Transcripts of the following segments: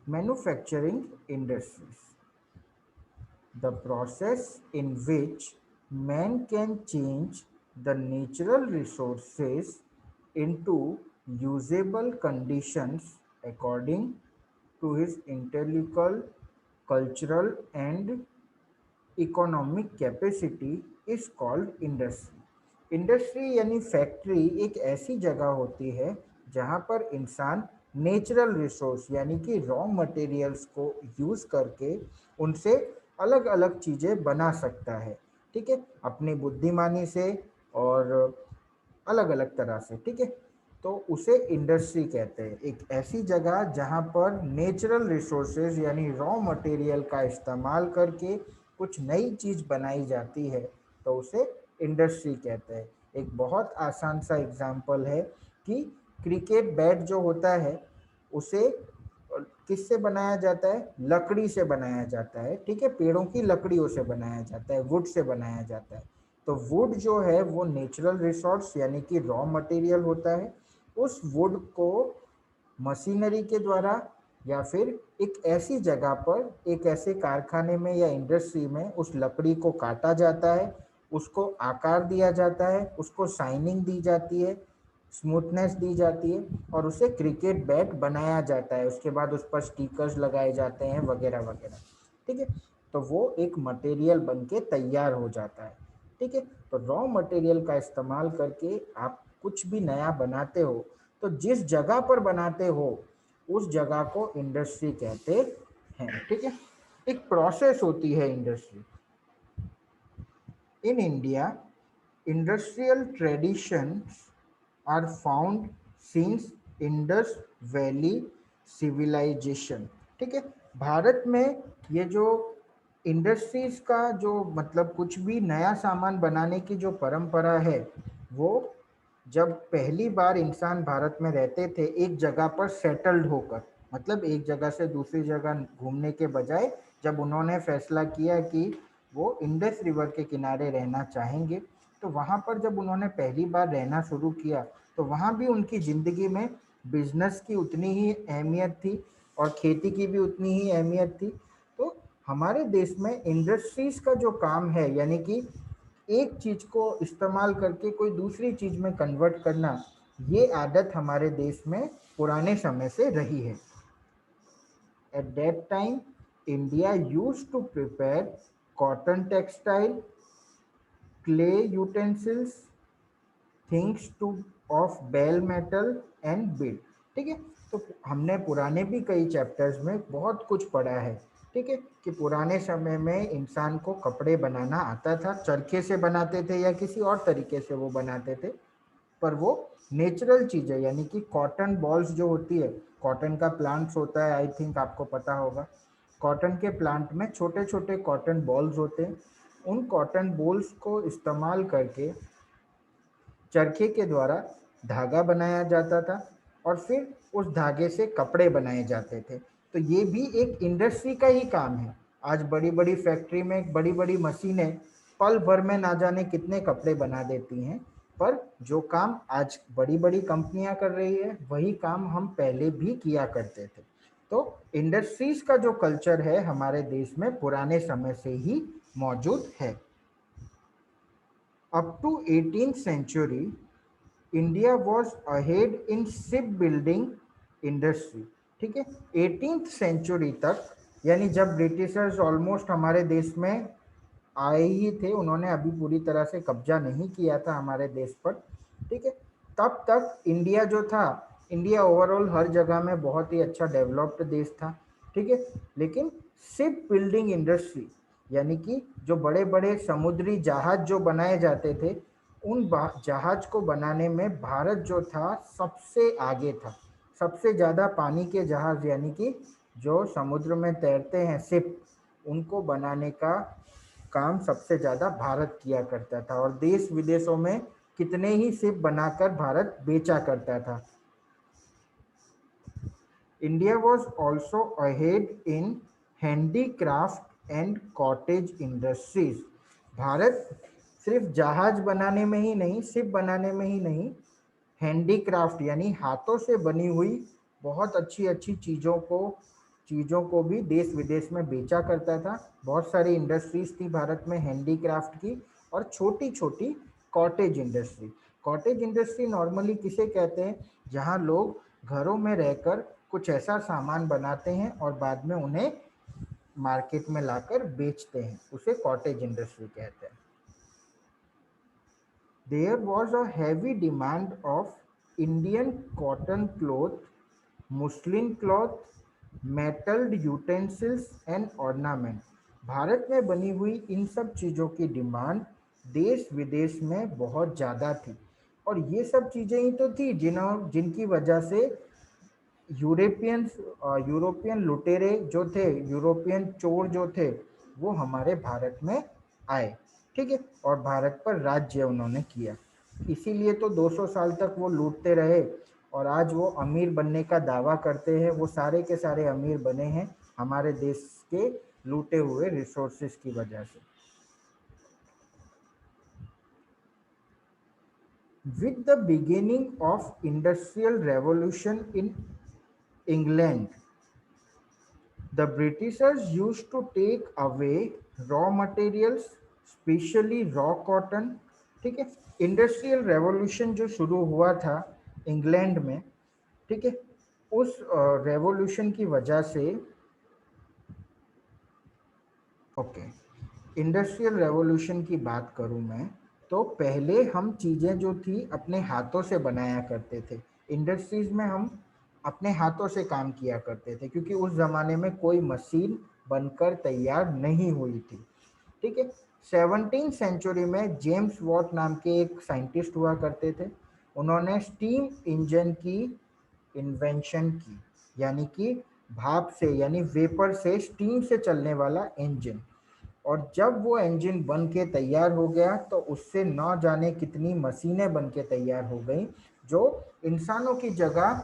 Manufacturing industries, the process in which man can change the natural resources into usable conditions according to his intellectual, cultural, and economic capacity is called industry. Industry यानी factory एक ऐसी जगह होती है जहाँ पर इंसान natural resource यानी कि रॉ मटेरियल्स को यूज़ करके उनसे अलग अलग चीज़ें बना सकता है, ठीक है, अपनी बुद्धिमानी से और अलग अलग तरह से, ठीक है। तो उसे इंडस्ट्री कहते हैं, एक ऐसी जगह जहाँ पर नेचुरल रिसोर्सेज यानी रॉ मटेरियल का इस्तेमाल करके कुछ नई चीज़ बनाई जाती है, तो उसे इंडस्ट्री कहते हैं। एक बहुत आसान सा एग्जाम्पल है कि क्रिकेट बैट जो होता है उसे किससे बनाया जाता है? लकड़ी से बनाया जाता है, ठीक है, पेड़ों की लकड़ियों से बनाया जाता है, वुड से बनाया जाता है। तो वुड जो है वो नेचुरल रिसोर्स यानी कि रॉ मटेरियल होता है। उस वुड को मशीनरी के द्वारा या फिर एक ऐसी जगह पर, एक ऐसे कारखाने में या इंडस्ट्री में उस लकड़ी को काटा जाता है, उसको आकार दिया जाता है, उसको शाइनिंग दी जाती है, स्मूथनेस दी जाती है और उसे क्रिकेट बैट बनाया जाता है। उसके बाद उस पर स्टिकर्स लगाए जाते हैं वगैरह वगैरह, ठीक है। तो वो एक मटेरियल बन के तैयार हो जाता है, ठीक है। तो रॉ मटेरियल का इस्तेमाल करके आप कुछ भी नया बनाते हो, तो जिस जगह पर बनाते हो उस जगह को इंडस्ट्री कहते हैं, ठीक है। एक प्रोसेस होती है industry. In India industrial traditions are found since Indus valley civilisation, ठीक है। भारत में ये जो इंडस्ट्रीज का जो मतलब कुछ भी नया सामान बनाने की जो परंपरा है, वो जब पहली बार इंसान भारत में रहते थे एक जगह पर सेटल्ड होकर, मतलब एक जगह से दूसरी जगह घूमने के बजाय जब उन्होंने फैसला किया कि वो इंडस रिवर के किनारे रहना चाहेंगे, तो वहाँ पर जब उन्होंने पहली बार रहना शुरू किया तो वहाँ भी उनकी ज़िंदगी में बिजनेस की उतनी ही अहमियत थी और खेती की भी उतनी ही अहमियत थी। तो हमारे देश में इंडस्ट्रीज का जो काम है यानी कि एक चीज को इस्तेमाल करके कोई दूसरी चीज में कन्वर्ट करना, ये आदत हमारे देश में पुराने समय से रही है। At that time India used to prepare cotton textile, clay utensils, things to of bell metal and bead, ठीक है। तो हमने पुराने भी कई चैप्टर्स में बहुत कुछ पढ़ा है, ठीक है, कि पुराने समय में इंसान को कपड़े बनाना आता था, चरखे से बनाते थे या किसी और तरीके से वो बनाते थे, पर वो नेचुरल चीज़ है यानी कि कॉटन बॉल्स जो होती है, कॉटन का प्लांट्स होता है, आई थिंक आपको पता होगा। कॉटन के प्लांट में छोटे छोटे कॉटन बॉल्स होते हैं, उन कॉटन बॉल्स को इस्तेमाल करके चरखे के द्वारा धागा बनाया जाता था और फिर उस धागे से कपड़े बनाए जाते थे। तो ये भी एक इंडस्ट्री का ही काम है। आज बड़ी बड़ी फैक्ट्री में बड़ी बड़ी मशीनें पल भर में ना जाने कितने कपड़े बना देती हैं, पर जो काम आज बड़ी बड़ी कंपनियां कर रही है वही काम हम पहले भी किया करते थे। तो इंडस्ट्रीज का जो कल्चर है हमारे देश में पुराने समय से ही मौजूद है। Up to 18th century India was ahead in ship building industry, ठीक है। 18th सेंचुरी तक, यानी जब ब्रिटिशर्स ऑलमोस्ट हमारे देश में आए ही थे, उन्होंने अभी पूरी तरह से कब्जा नहीं किया था हमारे देश पर, ठीक है, तब तक इंडिया जो था, इंडिया ओवरऑल हर जगह में बहुत ही अच्छा डेवलप्ड देश था, ठीक है। लेकिन शिप बिल्डिंग इंडस्ट्री यानी कि जो बड़े बड़े समुद्री जहाज जो बनाए जाते थे, उन जहाज को बनाने में भारत जो था सबसे आगे था। सबसे ज़्यादा पानी के जहाज यानी कि जो समुद्र में तैरते हैं शिप, उनको बनाने का काम सबसे ज़्यादा भारत किया करता था और देश विदेशों में कितने ही शिप बनाकर भारत बेचा करता था। India was also ahead in handicraft and cottage industries. Bharat सिर्फ जहाज बनाने में ही नहीं, शिप बनाने में ही नहीं, हैंडीक्राफ्ट यानी हाथों से बनी हुई बहुत अच्छी अच्छी चीज़ों को चीज़ों को भी देश विदेश में बेचा करता था। बहुत सारी इंडस्ट्रीज थी भारत में हैंडीक्राफ्ट की, और छोटी छोटी cottage industry. Cottage industry normally किसे कहते हैं, जहां लोग घरों में रहकर कुछ ऐसा सामान बनाते हैं और बाद में उन्हें मार्केट में लाकर बेचते हैं, उसे कॉटेज इंडस्ट्री कहते हैं। There was a heavy demand of Indian cotton cloth, muslin cloth, metalled utensils and ornament। Bharat में बनी हुई इन सब चीज़ों की डिमांड देश विदेश में बहुत ज़्यादा थी, और ये सब चीज़ें ही तो थी जिनकी वजह से यूरोपियन लुटेरे जो थे, यूरोपियन चोर जो थे, वो हमारे भारत में आए। ठीक है, और भारत पर राज्य उन्होंने किया। इसीलिए तो 200 साल तक वो लूटते रहे, और आज वो अमीर बनने का दावा करते हैं। वो सारे के सारे अमीर बने हैं हमारे देश के लूटे हुए रिसोर्सेज की वजह से। With the beginning of industrial revolution in England, the Britishers used to take away raw materials, specially raw cotton. ठीक है, इंडस्ट्रियल रेवोल्यूशन जो शुरू हुआ था इंग्लैंड में, ठीक है, उस रेवोल्यूशन की वजह से, ओके, इंडस्ट्रियल रेवोल्यूशन की बात करूं मैं, तो पहले हम चीज़ें जो थी अपने हाथों से बनाया करते थे। इंडस्ट्रीज में हम अपने हाथों से काम किया करते थे, क्योंकि उस ज़माने में कोई मशीन बनकर तैयार नहीं हुई थी। ठीक है, 17th सेंचुरी में जेम्स वॉट नाम के एक साइंटिस्ट हुआ करते थे। उन्होंने स्टीम इंजन की इन्वेंशन की, यानी कि भाप से, यानी वेपर से, स्टीम से चलने वाला इंजन। और जब वो इंजन बन के तैयार हो गया तो उससे न जाने कितनी मशीनें बन के तैयार हो गई, जो इंसानों की जगह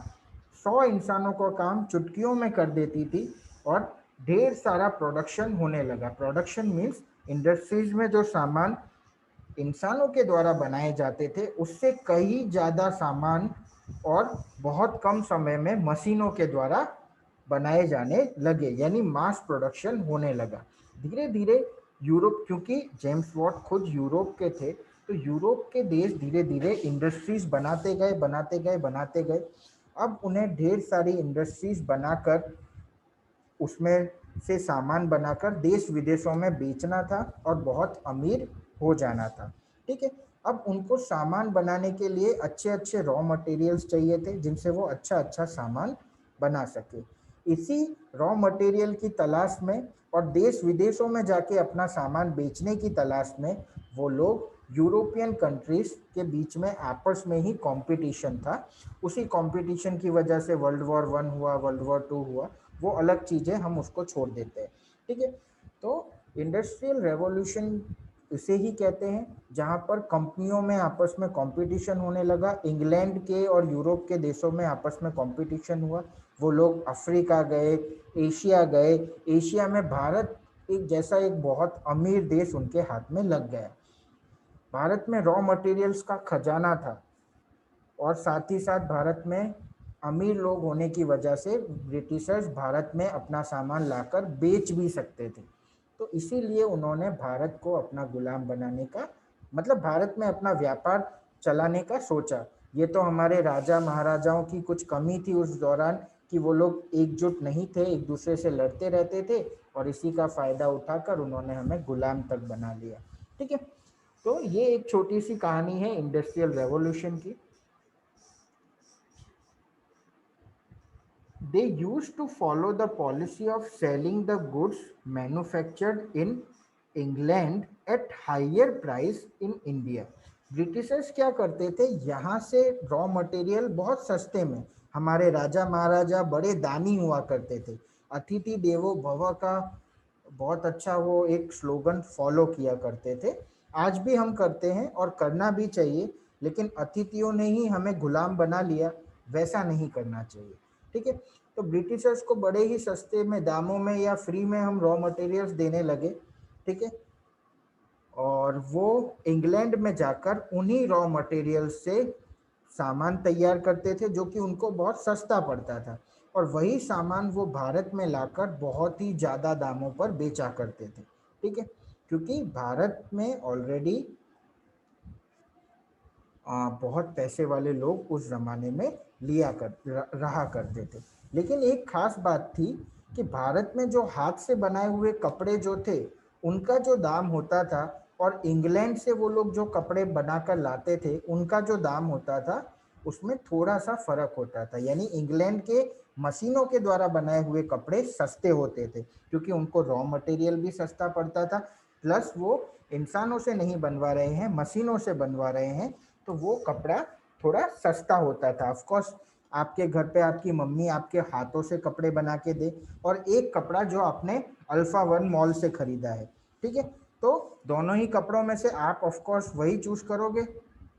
100 इंसानों का काम चुटकियों में कर देती थी, और ढेर सारा प्रोडक्शन होने लगा। प्रोडक्शन मीन्स इंडस्ट्रीज में जो सामान इंसानों के द्वारा बनाए जाते थे उससे कहीं ज़्यादा सामान और बहुत कम समय में मशीनों के द्वारा बनाए जाने लगे, यानी मास प्रोडक्शन होने लगा। धीरे धीरे यूरोप, क्योंकि जेम्स वॉट खुद यूरोप के थे, तो यूरोप के देश धीरे धीरे इंडस्ट्रीज बनाते गए बनाते गए बनाते गए। अब उन्हें ढेर सारी इंडस्ट्रीज बनाकर उसमें से सामान बनाकर देश विदेशों में बेचना था और बहुत अमीर हो जाना था। ठीक है, अब उनको सामान बनाने के लिए अच्छे अच्छे रॉ मटेरियल्स चाहिए थे, जिनसे वो अच्छा अच्छा सामान बना सके। इसी रॉ मटेरियल की तलाश में और देश विदेशों में जाके अपना सामान बेचने की तलाश में वो लोग यूरोपियन कंट्रीज के बीच में आपस में ही कंपटीशन था। उसी कंपटीशन की वजह से वर्ल्ड वॉर 1 हुआ, वर्ल्ड वॉर 2 हुआ, वो अलग चीज़ें, हम उसको छोड़ देते हैं। ठीक है, तो इंडस्ट्रियल रेवोल्यूशन इसे ही कहते हैं, जहाँ पर कंपनियों में आपस में कंपटीशन होने लगा। इंग्लैंड के और यूरोप के देशों में आपस में कंपटीशन हुआ। वो लोग अफ्रीका गए, एशिया गए। एशिया में भारत एक जैसा एक बहुत अमीर देश उनके हाथ में लग गया। भारत में रॉ मटेरियल्स का खजाना था, और साथ ही साथ भारत में अमीर लोग होने की वजह से ब्रिटिशर्स भारत में अपना सामान लाकर बेच भी सकते थे। तो इसीलिए उन्होंने भारत को अपना गुलाम बनाने का, मतलब भारत में अपना व्यापार चलाने का सोचा। ये तो हमारे राजा महाराजाओं की कुछ कमी थी उस दौरान, कि वो लोग एकजुट नहीं थे, एक दूसरे से लड़ते रहते थे, और इसी का फायदा उठाकर उन्होंने हमें गुलाम तक बना लिया। ठीक है, तो ये एक छोटी सी कहानी है इंडस्ट्रियल रेवोल्यूशन की। They used to follow the policy of selling the goods manufactured in England at higher price in India। Britishers क्या करते थे, यहाँ से रॉ मटेरियल बहुत सस्ते में, हमारे राजा महाराजा बड़े दानी हुआ करते थे, अतिथि देवो भव का बहुत अच्छा वो एक स्लोगन फॉलो किया करते थे। आज भी हम करते हैं और करना भी चाहिए, लेकिन अतिथियों ने ही हमें गुलाम बना लिया, वैसा नहीं करना चाहिए। ठीक है, तो ब्रिटिशर्स को बड़े ही सस्ते में दामों में या फ्री में हम रॉ मटेरियल्स देने लगे। ठीक है, और वो इंग्लैंड में जाकर उन्हीं रॉ मटेरियल से सामान तैयार करते थे, जो कि उनको बहुत सस्ता पड़ता था। और वही सामान वो भारत में लाकर बहुत ही ज़्यादा दामों पर बेचा करते थे। ठीक है, क्योंकि भारत में ऑलरेडी बहुत पैसे वाले लोग उस ज़माने में रहा करते थे। लेकिन एक खास बात थी कि भारत में जो हाथ से बनाए हुए कपड़े जो थे उनका जो दाम होता था, और इंग्लैंड से वो लोग जो कपड़े बनाकर लाते थे उनका जो दाम होता था उसमें थोड़ा सा फर्क होता था। यानी इंग्लैंड के मशीनों के द्वारा बनाए हुए कपड़े सस्ते होते थे, क्योंकि उनको रॉ मटेरियल भी सस्ता पड़ता था, प्लस वो इंसानों से नहीं बनवा रहे हैं, मशीनों से बनवा रहे हैं, तो वो कपड़ा थोड़ा सस्ता होता था। ऑफ कोर्स आपके घर पे आपकी मम्मी आपके हाथों से कपड़े बना के दे, और एक कपड़ा जो आपने अल्फा वन मॉल से खरीदा है, ठीक है, तो दोनों ही कपड़ों में से आप ऑफ कोर्स वही चूज करोगे,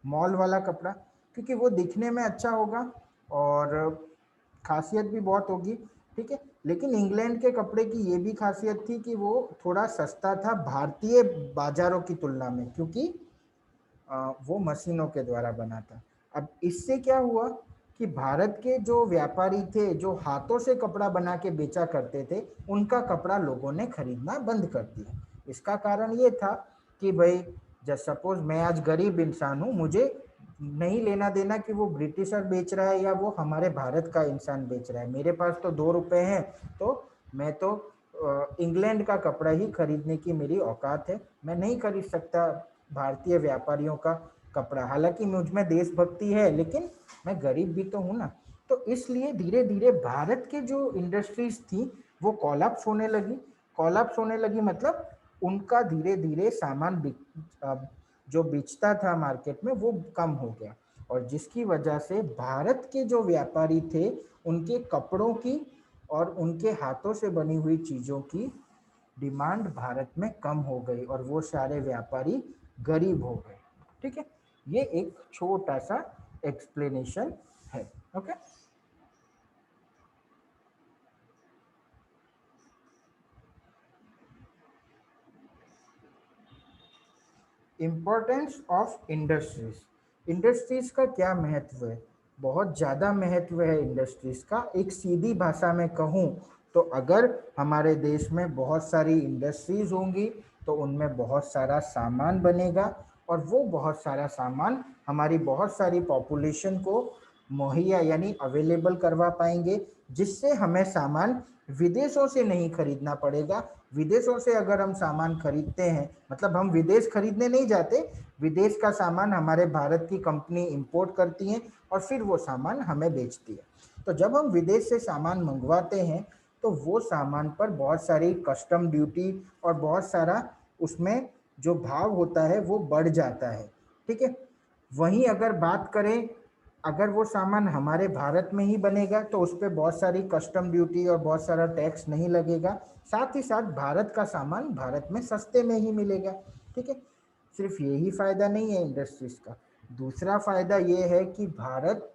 मॉल वाला कपड़ा, क्योंकि वो दिखने में अच्छा होगा और खासियत भी बहुत होगी। ठीक है, लेकिन इंग्लैंड के कपड़े की ये भी खासियत थी कि वो थोड़ा सस्ता था भारतीय बाजारों की तुलना में, क्योंकि वो मशीनों के द्वारा बना था। अब इससे क्या हुआ कि भारत के जो व्यापारी थे जो हाथों से कपड़ा बना के बेचा करते थे, उनका कपड़ा लोगों ने खरीदना बंद कर दिया। इसका कारण ये था कि भाई, जब सपोज मैं आज गरीब इंसान हूँ, मुझे नहीं लेना देना कि वो ब्रिटिशर बेच रहा है या वो हमारे भारत का इंसान बेच रहा है, मेरे पास तो 2 रुपए हैं, तो मैं तो इंग्लैंड का कपड़ा ही खरीदने की मेरी औकात है, मैं नहीं खरीद सकता भारतीय व्यापारियों का कपड़ा। हालांकि मुझ में देशभक्ति है, लेकिन मैं गरीब भी तो हूँ ना। तो इसलिए धीरे धीरे भारत के जो इंडस्ट्रीज थी वो कोलैप्स होने लगी। कोलैप्स होने लगी मतलब उनका धीरे धीरे सामान जो बिकता था मार्केट में वो कम हो गया, और जिसकी वजह से भारत के जो व्यापारी थे उनके कपड़ों की और उनके हाथों से बनी हुई चीज़ों की डिमांड भारत में कम हो गई, और वो सारे व्यापारी गरीब हो गए। ठीक है, ये एक छोटा सा एक्सप्लेनेशन है। Okay, importance of industries. Industries का क्या महत्व है? बहुत ज़्यादा महत्व है इंडस्ट्रीज का। एक सीधी भाषा में कहूँ तो अगर हमारे देश में बहुत सारी इंडस्ट्रीज होंगी तो उनमें बहुत सारा सामान बनेगा, और वो बहुत सारा सामान हमारी बहुत सारी पॉपुलेशन को मुहैया यानी अवेलेबल करवा पाएंगे, जिससे हमें सामान विदेशों से नहीं खरीदना पड़ेगा। विदेशों से अगर हम सामान खरीदते हैं, मतलब हम विदेश खरीदने नहीं जाते, विदेश का सामान हमारे भारत की कंपनी इंपोर्ट करती है और फिर वो सामान हमें बेचती है। तो जब हम विदेश से सामान मंगवाते हैं तो वो सामान पर बहुत सारी कस्टम ड्यूटी और बहुत सारा उसमें जो भाव होता है वो बढ़ जाता है। ठीक है, वहीं अगर बात करें, अगर वो सामान हमारे भारत में ही बनेगा तो उस पर बहुत सारी कस्टम ड्यूटी और बहुत सारा टैक्स नहीं लगेगा, साथ ही साथ भारत का सामान भारत में सस्ते में ही मिलेगा। ठीक है, सिर्फ यही फायदा नहीं है इंडस्ट्रीज का, दूसरा फायदा ये है कि भारत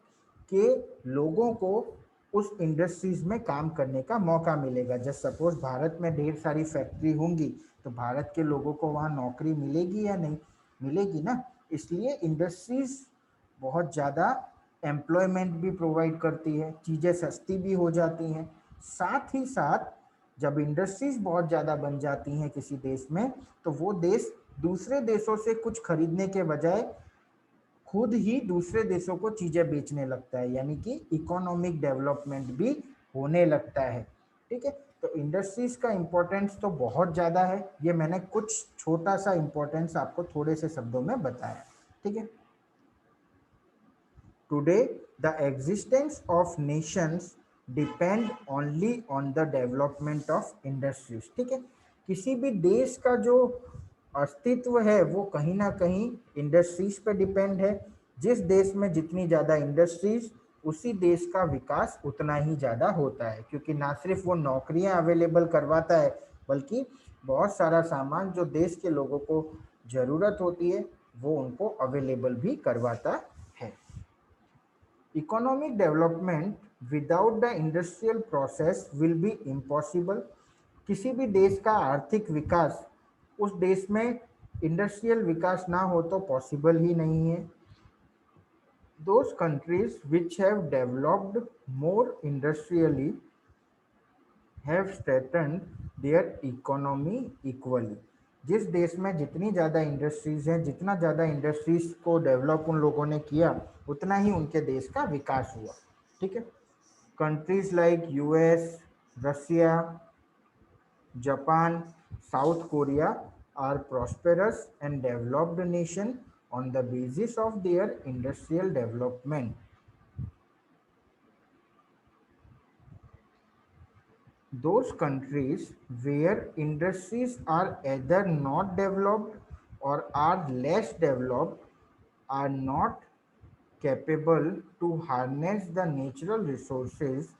के लोगों को उस इंडस्ट्रीज में काम करने का मौका मिलेगा। जैसे सपोज भारत में ढेर सारी फैक्ट्री होंगी तो भारत के लोगों को वहाँ नौकरी मिलेगी या नहीं? मिलेगी ना। इसलिए इंडस्ट्रीज बहुत ज़्यादा एम्प्लॉयमेंट भी प्रोवाइड करती है, चीज़ें सस्ती भी हो जाती हैं। साथ ही साथ जब इंडस्ट्रीज बहुत ज़्यादा बन जाती हैं किसी देश में, तो वो देश दूसरे देशों से कुछ खरीदने के बजाय खुद ही दूसरे देशों को चीज़ें बेचने लगता है, यानी कि इकोनॉमिक डेवलपमेंट भी होने लगता है। ठीक है, तो इंडस्ट्रीज का इम्पोर्टेंस तो बहुत ज़्यादा है, ये मैंने कुछ छोटा सा इम्पोर्टेंस आपको थोड़े से शब्दों में बताया। ठीक है, Today, the existence of nations depend only on the development of industries. ठीक है, किसी भी देश का जो अस्तित्व है वो कहीं ना कहीं इंडस्ट्रीज पर डिपेंड है। जिस देश में जितनी ज़्यादा इंडस्ट्रीज, उसी देश का विकास उतना ही ज़्यादा होता है, क्योंकि ना सिर्फ वो नौकरियां अवेलेबल करवाता है, बल्कि बहुत सारा सामान जो देश के लोगों को ज़रूरत होती है वो उनको अवेलेबल भी करवाता है। Economic development without the industrial process will be impossible. किसी भी देश का आर्थिक विकास उस देश में इंडस्ट्रियल विकास ना हो तो पॉसिबल ही नहीं है। those countries which have developed more industrially have strengthened their economy equally. जिस देश में जितनी ज़्यादा इंडस्ट्रीज हैं, जितना ज़्यादा इंडस्ट्रीज को डेवलप उन लोगों ने किया, उतना ही उनके देश का विकास हुआ। ठीक है। Countries like US, Russia, Japan, South Korea are prosperous and developed nation on the basis of their industrial development. Those countries where industries are either not developed or are less developed are not capable to harness the natural resources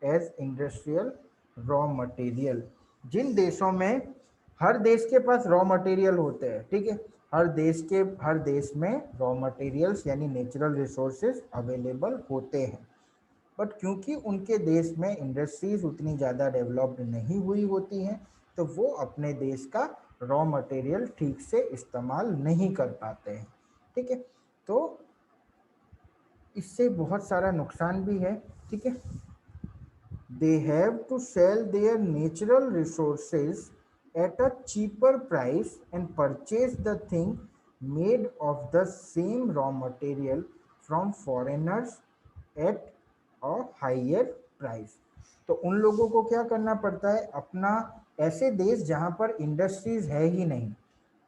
as industrial raw material. जिन देशों में हर देश के पास raw material होते हैं, ठीक है, हर देश में रॉ मटेरियल्स यानी नेचुरल रिसोर्सेज अवेलेबल होते हैं, बट क्योंकि उनके देश में इंडस्ट्रीज उतनी ज़्यादा डेवलप्ड नहीं हुई होती हैं, तो वो अपने देश का रॉ मटेरियल ठीक से इस्तेमाल नहीं कर पाते हैं। ठीक है। तो इससे बहुत सारा नुकसान भी है। ठीक है। They have to sell their natural resources at a cheaper price and purchase the thing made of the same raw material from foreigners at a higher price. तो उन लोगों को क्या करना पड़ता है, अपना ऐसे देश जहाँ पर इंडस्ट्रीज है ही नहीं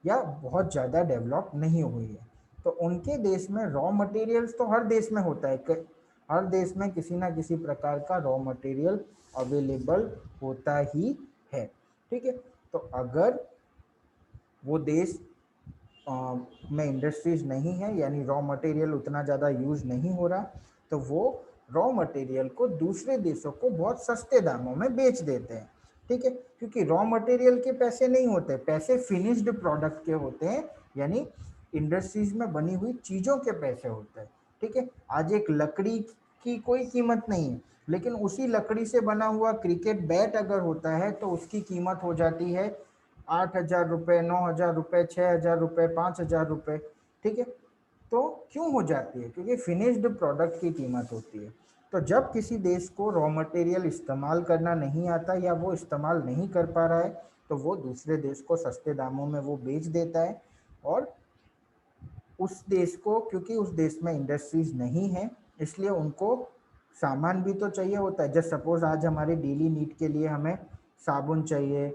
या बहुत ज़्यादा डेवलप नहीं हुई है, तो उनके देश में रॉ मटेरियल्स तो हर देश में होता है, हर देश में किसी ना किसी प्रकार का रॉ मटेरियल अवेलेबल होता ही है। ठीक है। तो अगर वो देश में इंडस्ट्रीज नहीं है यानी रॉ मटेरियल उतना ज़्यादा यूज नहीं हो रहा, तो वो रॉ मटेरियल को दूसरे देशों को बहुत सस्ते दामों में बेच देते हैं। ठीक है। क्योंकि रॉ मटेरियल के पैसे नहीं होते, पैसे फिनिश्ड प्रोडक्ट के होते हैं, यानी इंडस्ट्रीज में बनी हुई चीज़ों के पैसे होते हैं। ठीक है। आज एक लकड़ी की कोई कीमत नहीं है, लेकिन उसी लकड़ी से बना हुआ क्रिकेट बैट अगर होता है तो उसकी कीमत हो जाती है 8,000 रुपये, 9,000 रुपये, 6,000 रुपये, 5,000 रुपये। ठीक है। तो क्यों हो जाती है, क्योंकि फिनिश्ड प्रोडक्ट की कीमत होती है। तो जब किसी देश को रॉ मटेरियल इस्तेमाल करना नहीं आता या वो इस्तेमाल नहीं कर पा रहा है, तो वो दूसरे देश को सस्ते दामों में वो बेच देता है, और उस देश को, क्योंकि उस देश में इंडस्ट्रीज नहीं है, इसलिए उनको सामान भी तो चाहिए होता है। जस्ट सपोज आज हमारे डेली नीड के लिए हमें साबुन चाहिए,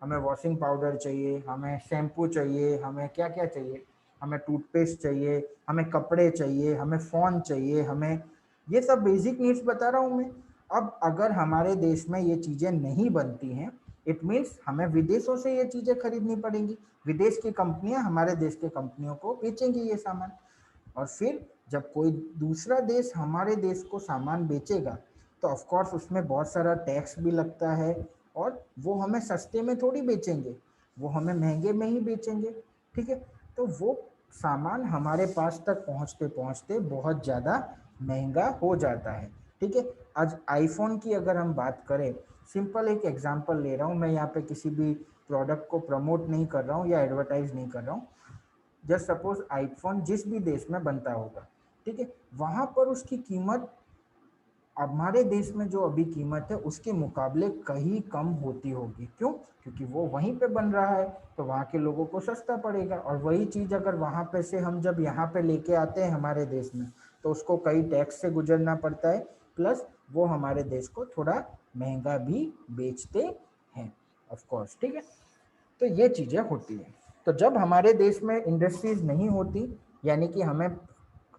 हमें वॉशिंग पाउडर चाहिए, हमें शैम्पू चाहिए, हमें क्या क्या चाहिए, हमें टूथपेस्ट चाहिए, हमें कपड़े चाहिए, हमें फ़ोन चाहिए, हमें ये सब बेसिक नीड्स बता रहा हूँ मैं। अब अगर हमारे देश में ये चीज़ें नहीं बनती हैं, इट मीन्स हमें विदेशों से ये चीज़ें खरीदनी पड़ेंगी, विदेश की कंपनियां हमारे देश के कंपनियों को बेचेंगी ये सामान, और फिर जब कोई दूसरा देश हमारे देश को सामान बेचेगा तो ऑफ कोर्स उसमें बहुत सारा टैक्स भी लगता है, और वो हमें सस्ते में थोड़ी बेचेंगे, वो हमें महंगे में ही बेचेंगे। ठीक है। तो वो सामान हमारे पास तक पहुंचते पहुंचते बहुत ज़्यादा महंगा हो जाता है। ठीक है। आज आईफोन की अगर हम बात करें, सिंपल एक एग्जांपल ले रहा हूँ मैं, यहाँ पे किसी भी प्रोडक्ट को प्रमोट नहीं कर रहा हूँ या एडवर्टाइज नहीं कर रहा हूँ। जस्ट सपोज आईफोन जिस भी देश में बनता होगा, ठीक है, वहाँ पर उसकी कीमत हमारे देश में जो अभी कीमत है उसके मुकाबले कहीं कम होती होगी। क्यों? क्योंकि वो वहीं पे बन रहा है, तो वहाँ के लोगों को सस्ता पड़ेगा, और वही चीज़ अगर वहाँ पे से हम जब यहाँ पे लेके आते हैं हमारे देश में, तो उसको कई टैक्स से गुजरना पड़ता है, प्लस वो हमारे देश को थोड़ा महंगा भी बेचते हैं, ऑफ कोर्स। ठीक है। तो ये चीज़ें होती हैं। तो जब हमारे देश में इंडस्ट्रीज नहीं होती, यानी कि हमें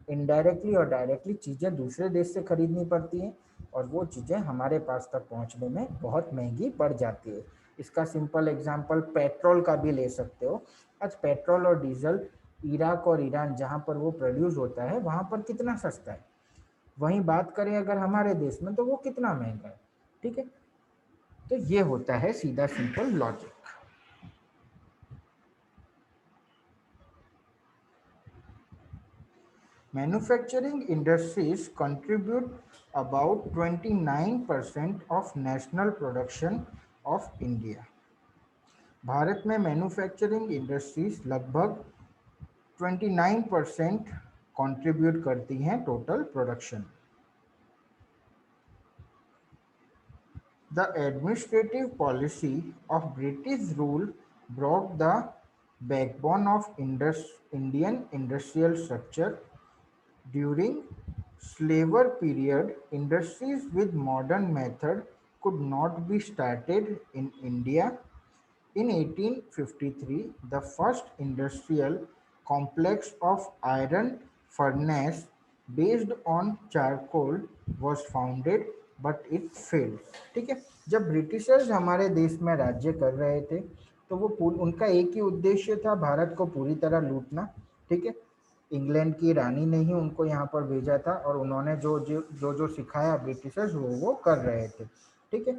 इनडायरेक्टली और डायरेक्टली चीज़ें दूसरे देश से खरीदनी पड़ती हैं, और वो चीज़ें हमारे पास तक पहुंचने में बहुत महंगी पड़ जाती है। इसका सिंपल एग्जांपल पेट्रोल का भी ले सकते हो। आज पेट्रोल और डीजल इराक और ईरान जहाँ पर वो प्रोड्यूस होता है वहाँ पर कितना सस्ता है, वहीं बात करें अगर हमारे देश में तो वो कितना महंगा है। ठीक है। तो ये होता है सीधा simple logic. Manufacturing industries contribute about 29% of national production of India. Bharat में मैन्युफैक्चरिंग इंडस्ट्रीज लगभग 29% कंट्रीब्यूट करती हैं total production. The administrative policy of British rule broke the backbone of Indian industrial structure. During slavery period, industries with modern method could not be started in India. In 1853, the first industrial complex of iron furnace based on charcoal was founded, but it failed. ठीक है, जब Britishers हमारे देश में राज्य कर रहे थे तो वो उनका एक ही उद्देश्य था, भारत को पूरी तरह लूटना। ठीक है, इंग्लैंड की रानी ने ही उनको यहाँ पर भेजा था और उन्होंने जो सिखाया ब्रिटिशर्स वो कर रहे थे। ठीक है,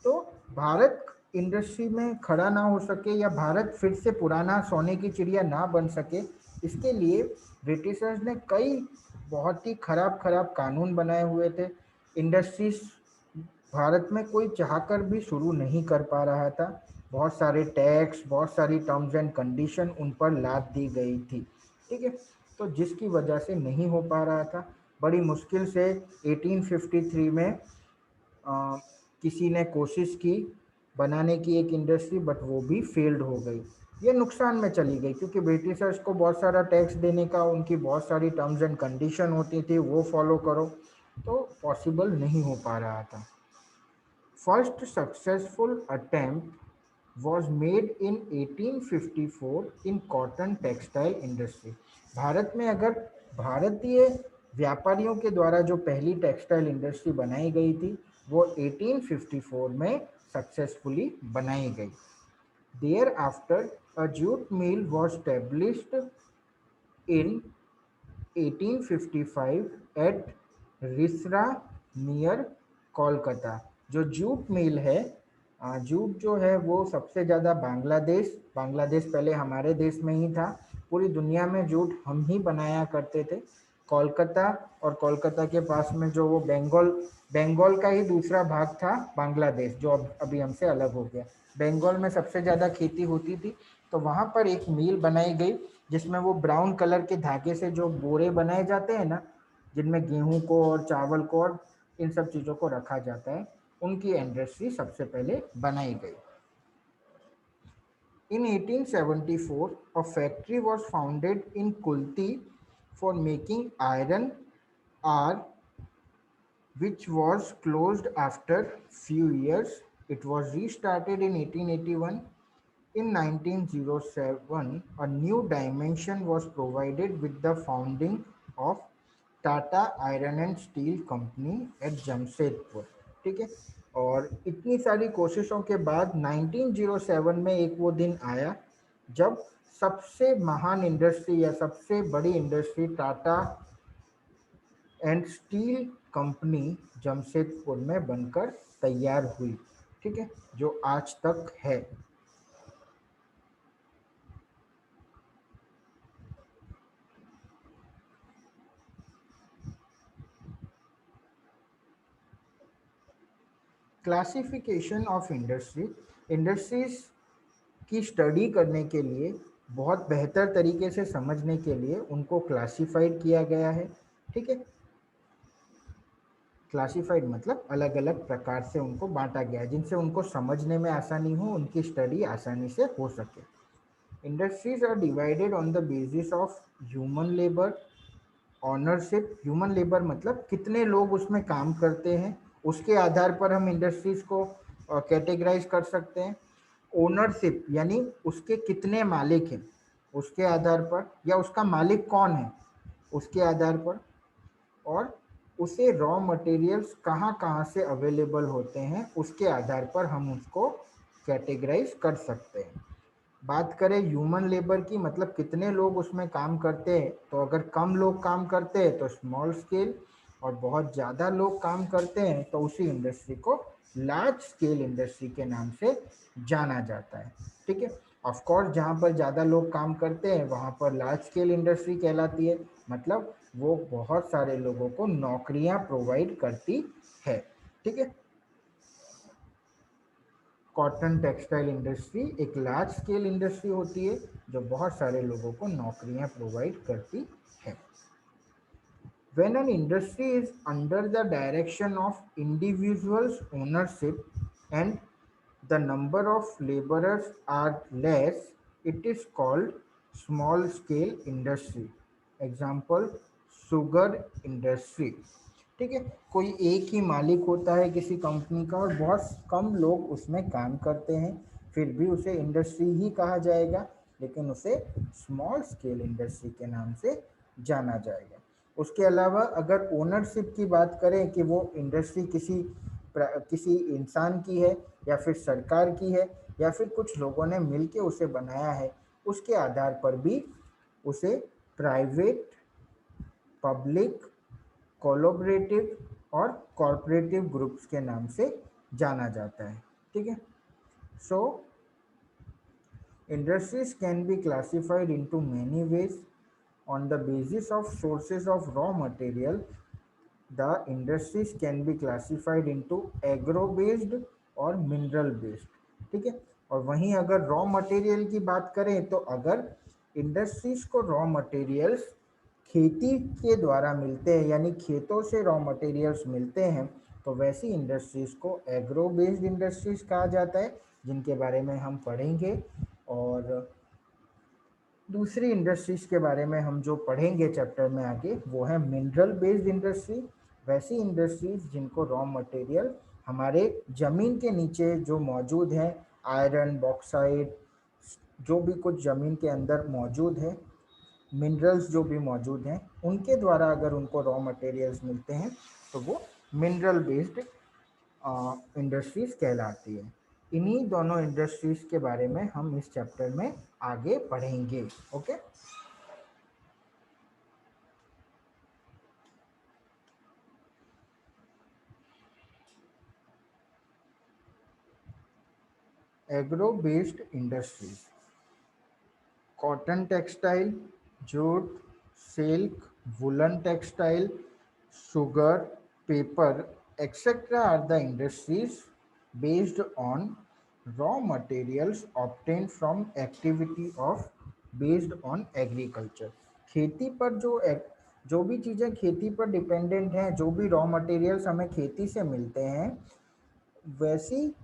तो भारत इंडस्ट्री में खड़ा ना हो सके या भारत फिर से पुराना सोने की चिड़िया ना बन सके, इसके लिए ब्रिटिशर्स ने कई बहुत ही खराब खराब कानून बनाए हुए थे। इंडस्ट्रीज भारत में कोई चाहकर भी शुरू नहीं कर पा रहा था। बहुत सारे टैक्स, बहुत सारी टर्म्स एंड कंडीशन उन पर लाद दी गई थी। ठीक है, तो जिसकी वजह से नहीं हो पा रहा था। बड़ी मुश्किल से 1853 में किसी ने कोशिश की बनाने की एक इंडस्ट्री, बट वो भी फेल्ड हो गई। ये नुकसान में चली गई क्योंकि ब्रिटिशर्स को बहुत सारा टैक्स देने का, उनकी बहुत सारी टर्म्स एंड कंडीशन होती थी, वो फॉलो करो, तो पॉसिबल नहीं हो पा रहा था। First successful attempt was made in 1854 in cotton textile industry। Bharat में अगर भारतीय व्यापारियों के द्वारा जो पहली टेक्सटाइल इंडस्ट्री बनाई गई थी वो 1854 में सक्सेसफुली बनाई गई। Thereafter a jute mill was established in 1855 at Rishra near Kolkata. जो जूट मिल है, जूट जो है वो सबसे ज़्यादा बांग्लादेश पहले हमारे देश में ही था। पूरी दुनिया में जूट हम ही बनाया करते थे। कोलकाता और कोलकाता के पास में जो वो बंगाल का ही दूसरा भाग था बांग्लादेश, जो अभी हमसे अलग हो गया। बंगाल में सबसे ज़्यादा खेती होती थी, तो वहाँ पर एक मिल बनाई गई जिसमें वो ब्राउन कलर के धागे से जो बोरे बनाए जाते हैं ना, जिनमें गेहूं को और चावल को और इन सब चीज़ों को रखा जाता है, उनकी इंडस्ट्री सबसे पहले बनाई गई। In 1874, a factory was founded in Kulti for making iron ore, which was closed after few years. It was restarted in 1881. In 1907, a new dimension was provided with the founding of Tata iron and steel company at Jamshedpur. ठीक है, और इतनी सारी कोशिशों के बाद 1907 में एक वो दिन आया जब सबसे महान इंडस्ट्री या सबसे बड़ी industry Tata and steel company Jamshedpur में बनकर तैयार हुई। ठीक है, जो आज तक है। क्लासिफिकेशन ऑफ इंडस्ट्रीज की स्टडी करने के लिए, बहुत बेहतर तरीके से समझने के लिए उनको क्लासिफाइड किया गया है। ठीक है, क्लासिफाइड मतलब अलग अलग प्रकार से उनको बांटा गया है जिनसे उनको समझने में आसानी हो, उनकी स्टडी आसानी से हो सके। Industries are divided on the basis of human labour ownership. Human labour मतलब कितने लोग उसमें काम करते हैं, उसके आधार पर हम इंडस्ट्रीज को कैटेगराइज कर सकते हैं। ओनरशिप यानी उसके कितने मालिक हैं, उसके आधार पर, या उसका मालिक कौन है उसके आधार पर, और उसे रॉ मटेरियल्स कहाँ कहाँ से अवेलेबल होते हैं उसके आधार पर हम उसको कैटेगराइज कर सकते हैं। बात करें ह्यूमन लेबर की, मतलब कितने लोग उसमें काम करते हैं, तो अगर कम लोग काम करते हैं तो स्मॉल स्केल, और बहुत ज़्यादा लोग काम करते हैं तो उसी इंडस्ट्री को लार्ज स्केल इंडस्ट्री के नाम से जाना जाता है। ठीक है, ऑफ कोर्स जहाँ पर ज़्यादा लोग काम करते हैं वहाँ पर लार्ज स्केल इंडस्ट्री कहलाती है, मतलब वो बहुत सारे लोगों को नौकरियाँ प्रोवाइड करती है। ठीक है, कॉटन टेक्सटाइल इंडस्ट्री एक लार्ज स्केल इंडस्ट्री होती है जो बहुत सारे लोगों को नौकरियां प्रोवाइड करती है। When an industry is under the direction of individuals ownership and the number of laborers are less, it is called small scale industry. Example, sugar industry. ठीक है, कोई एक ही मालिक होता है किसी कंपनी का और बहुत कम लोग उसमें काम करते हैं, फिर भी उसे इंडस्ट्री ही कहा जाएगा, लेकिन उसे स्मॉल स्केल इंडस्ट्री के नाम से जाना जाएगा। उसके अलावा अगर ओनरशिप की बात करें कि वो इंडस्ट्री किसी इंसान की है या फिर सरकार की है या फिर कुछ लोगों ने मिलके उसे बनाया है, उसके आधार पर भी उसे प्राइवेट, पब्लिक, कोलैबोरेटिव और कॉर्पोरेटिव ग्रुप्स के नाम से जाना जाता है। ठीक है, सो industries can be classified into many ways on the basis of sources of raw material. The industries can be classified into agro based और मिनरल बेस्ड। ठीक है, और वहीं अगर रॉ मटेरियल की बात करें तो अगर इंडस्ट्रीज को रॉ मटेरियल्स खेती के द्वारा मिलते हैं, यानी खेतों से रॉ मटेरियल्स मिलते हैं, तो वैसी इंडस्ट्रीज को एग्रो बेस्ड इंडस्ट्रीज कहा जाता है, जिनके बारे में हम पढ़ेंगे। और दूसरी इंडस्ट्रीज के बारे में हम जो पढ़ेंगे चैप्टर में आगे, वो है मिनरल बेस्ड इंडस्ट्री। वैसी इंडस्ट्रीज जिनको रॉ मटेरियल हमारे ज़मीन के नीचे जो मौजूद हैं, आयरन, बॉक्साइट, जो भी कुछ ज़मीन के अंदर मौजूद है, मिनरल्स जो भी मौजूद हैं, उनके द्वारा अगर उनको रॉ मटेरियल्स मिलते हैं तो वो मिनरल बेस्ड इंडस्ट्रीज कहलाती है। इन्हीं दोनों इंडस्ट्रीज के बारे में हम इस चैप्टर में आगे पढ़ेंगे। Okay, agro based industries, cotton textile, jute, silk, woollen textile, sugar, paper, etc. are the industries based on raw materials obtained from activity of based on agriculture। खेती पर जो भी चीज़ें खेती पर डिपेंडेंट हैं, जो भी रॉ मटेरियल्स हमें खेती से मिलते हैं, वैसी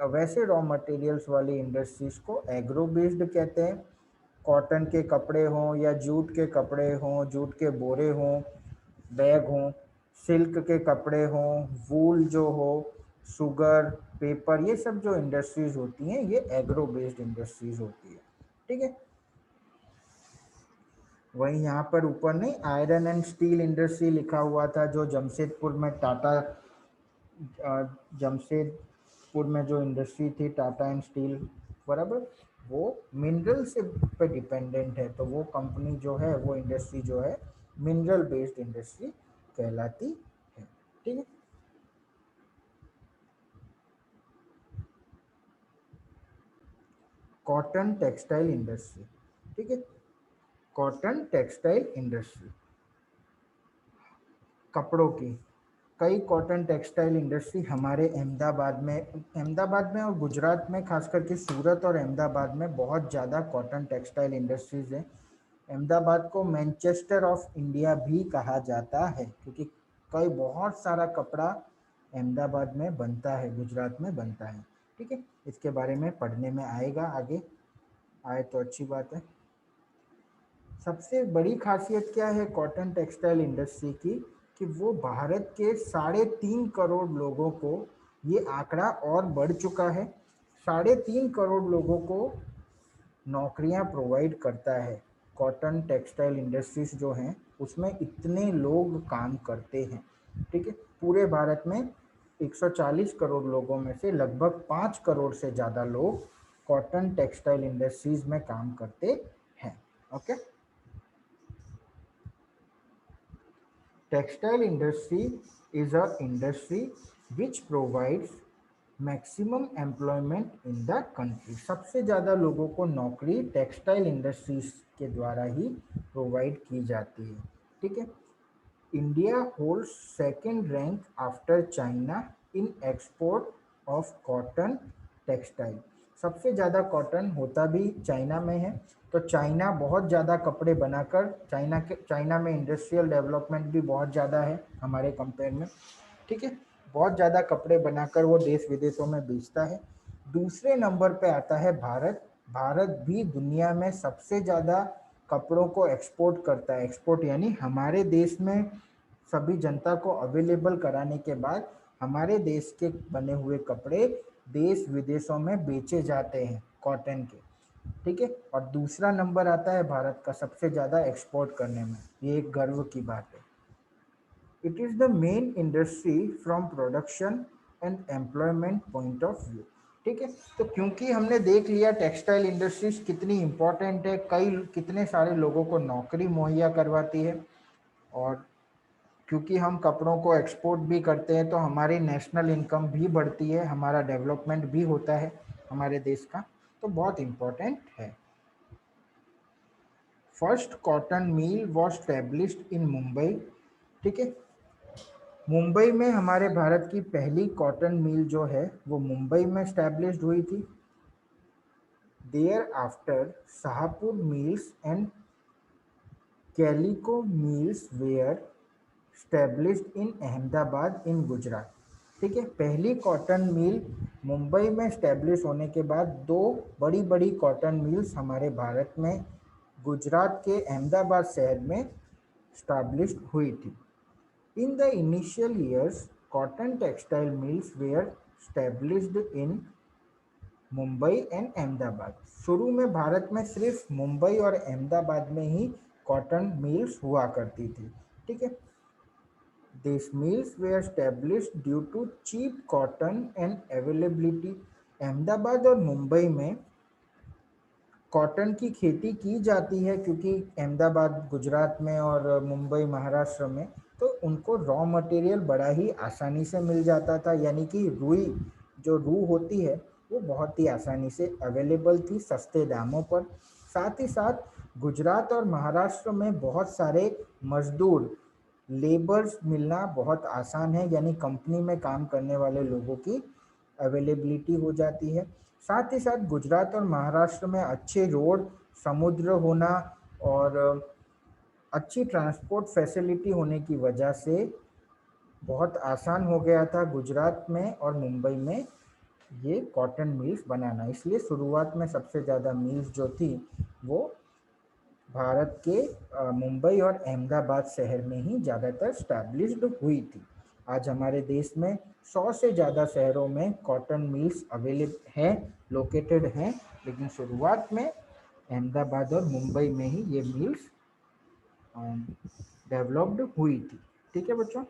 वैसे रॉ मटेरियल्स वाली इंडस्ट्रीज को एग्रो बेस्ड कहते हैं। कॉटन के कपड़े हों या जूट के कपड़े हों, जूट के बोरे हों, बैग हों, सिल्क के कपड़े हों, वूल जो हो, शुगर, पेपर, ये सब जो इंडस्ट्रीज होती हैं ये एग्रो बेस्ड इंडस्ट्रीज होती है। ठीक है, वहीं यहाँ पर ऊपर नहीं आयरन एंड स्टील इंडस्ट्री लिखा हुआ था, जो जमशेदपुर में जमशेदपुर में जो इंडस्ट्री थी टाटा एंड स्टील, बराबर, वो मिनरल से पे डिपेंडेंट है, तो वो कंपनी जो है, वो इंडस्ट्री जो है, मिनरल बेस्ड इंडस्ट्री कहलाती है। ठीक है, कॉटन टेक्सटाइल इंडस्ट्री। ठीक है, कॉटन टेक्सटाइल इंडस्ट्री कपड़ों की, कई कॉटन टेक्सटाइल इंडस्ट्री हमारे अहमदाबाद में और गुजरात में, खास करके सूरत और अहमदाबाद में बहुत ज़्यादा कॉटन टेक्सटाइल इंडस्ट्रीज़ हैं। अहमदाबाद को मैनचेस्टर ऑफ इंडिया भी कहा जाता है, क्योंकि कई बहुत सारा कपड़ा अहमदाबाद में बनता है, गुजरात में बनता है। ठीक है, इसके बारे में पढ़ने में आएगा, आगे आए तो अच्छी बात है। सबसे बड़ी खासियत क्या है कॉटन टेक्सटाइल इंडस्ट्री की, कि वो भारत के 3.5 करोड़ लोगों को, ये आंकड़ा और बढ़ चुका है, 3.5 करोड़ लोगों को नौकरियां प्रोवाइड करता है। कॉटन टेक्सटाइल इंडस्ट्रीज जो हैं उसमें इतने लोग काम करते हैं। ठीक है, पूरे भारत में 140 करोड़ लोगों में से लगभग 5 करोड़ से ज़्यादा लोग कॉटन टेक्सटाइल इंडस्ट्रीज में काम करते हैं। Okay, textile industry is a industry which provides maximum employment in the country. सबसे ज़्यादा लोगों को नौकरी टेक्सटाइल इंडस्ट्रीज के द्वारा ही प्रोवाइड की जाती है। ठीक है, India holds second rank after China in export of cotton textile. सबसे ज़्यादा कॉटन होता भी चाइना में है। तो चाइना बहुत ज़्यादा कपड़े बनाकर, चाइना में इंडस्ट्रियल डेवलपमेंट भी बहुत ज़्यादा है हमारे कंपेयर में, ठीक है। बहुत ज़्यादा कपड़े बनाकर वो देश विदेशों में बेचता है। दूसरे नंबर पे आता है भारत। भारत भी दुनिया में सबसे ज़्यादा कपड़ों को एक्सपोर्ट करता है। एक्सपोर्ट यानी हमारे देश में सभी जनता को अवेलेबल कराने के बाद हमारे देश के बने हुए कपड़े देश विदेशों में बेचे जाते हैं कॉटन के, ठीक है। और दूसरा नंबर आता है भारत का सबसे ज़्यादा एक्सपोर्ट करने में। ये एक गर्व की बात है। It is the main industry from production and employment point of view, ठीक है। तो क्योंकि हमने देख लिया टेक्सटाइल इंडस्ट्रीज कितनी इम्पोर्टेंट है, कितने सारे लोगों को नौकरी मुहैया करवाती है, और क्योंकि हम कपड़ों को एक्सपोर्ट भी करते हैं तो हमारी नेशनल इनकम भी बढ़ती है, हमारा डेवलपमेंट भी होता है हमारे देश का, तो बहुत इम्पोर्टेंट है। First cotton mill was established इन मुंबई, ठीक है। मुंबई में हमारे भारत की पहली कॉटन मिल जो है वो मुंबई में स्टैब्लिश्ड हुई थी। Thereafter Shahpur mills and calico mills were established in Ahmedabad in Gujarat, ठीक है। पहली कॉटन मिल मुंबई में स्टैब्लिश होने के बाद दो बड़ी बड़ी कॉटन मिल्स हमारे भारत में गुजरात के अहमदाबाद शहर में स्टैब्लिश्ड हुई थी। In the initial years, cotton textile mills were established in Mumbai and Ahmedabad. शुरू में भारत में सिर्फ मुंबई और अहमदाबाद में ही कॉटन मिल्स हुआ करती थी, ठीक है। These mills were established due to cheap cotton and availability। Ahmedabad और मुंबई में कॉटन की खेती की जाती है क्योंकि अहमदाबाद गुजरात में और मुंबई महाराष्ट्र में, तो उनको रॉ मटेरियल बड़ा ही आसानी से मिल जाता था, यानी कि जो रूई होती है वो बहुत ही आसानी से अवेलेबल थी सस्ते दामों पर। साथ ही साथ गुजरात और महाराष्ट्र में बहुत सारे मजदूर लेबर्स मिलना बहुत आसान है, यानी कंपनी में काम करने वाले लोगों की अवेलेबिलिटी हो जाती है। साथ ही साथ गुजरात और महाराष्ट्र में अच्छे रोड, समुद्र होना और अच्छी ट्रांसपोर्ट फैसिलिटी होने की वजह से बहुत आसान हो गया था गुजरात में और मुंबई में ये कॉटन मिल्स बनाना। इसलिए शुरुआत में सबसे ज़्यादा मिल्स जो थी वो भारत के मुंबई और अहमदाबाद शहर में ही ज़्यादातर स्टैब्लिश्ड हुई थी। आज हमारे देश में 100 से ज़्यादा शहरों में कॉटन मिल्स अवेलेबल हैं, लोकेटेड हैं, लेकिन शुरुआत में अहमदाबाद और मुंबई में ही ये मिल्स डेवलप्ड हुई थी, ठीक है बच्चों।